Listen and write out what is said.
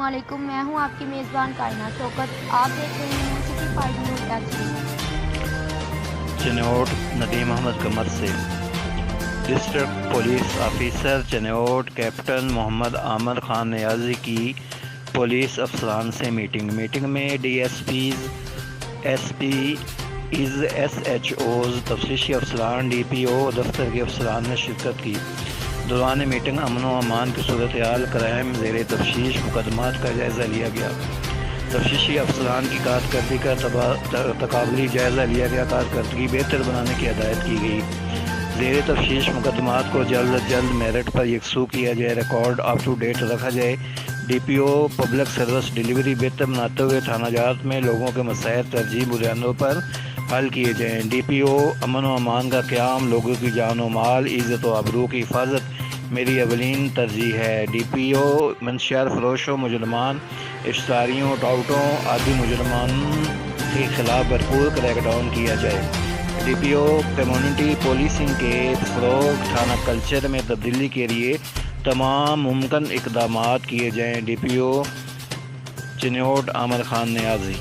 علیکم، میں ہوں آپ کی میزبان کائنات شوکت۔ آپ دیکھ رہے ہیں city 5 news H. Chiniot Nadeem Ahmed Qamar سے district police officer Chiniot captain Muhammad Amir Khan Niazi کی پولیس افسران سے میٹنگ میں D S Ps, S P ایز، ایس ایچ اوز، تفتیشی افسران، ڈی پی او دفتر کے افسران نے شرکت کی۔ دوران میٹنگ امن و امان کی صورتحال، کرائم زیر تفتیش مقدمات کا جائزہ لیا گیا۔ تفتیشی افسران کی کارکردگی کا تقابلی جائزہ لیا گیا، کارکردگی بہتر بنانے کی ہدایت کی گئی۔ زیر تفتیش مقدمات کو جلد از جلد میرٹ پر یکسو کیا جائے، ریکارڈ اپ ٹو ڈیٹ رکھا جائے۔ ڈی پی او پبلک سروس ڈیلیوری بہتر بناتے ہوئے تھانہ جات میں لوگوں کے مسائل ترجیحی بنیادوں پر حل کیے جائیں۔ ڈی پی او امن و امان کا قیام، لوگوں کی جان و مال، عزت و آبرو کی حفاظت میری اولین ترجیح ہے۔ ڈی پی او منشیات فروشوں، مجرمان، اشتہاریوں، ٹاؤٹوں آدی مجرمان کے خلاف بھرپور کریک ڈاؤن کیا جائے۔ ڈی پی او کمیونٹی پولیسنگ کے فروغ، تھانہ کلچر میں تبدیلی کے لیے تمام ممکن اقدامات کیے جائیں۔ ڈی پی او چنوٹ عامر خان نیازی۔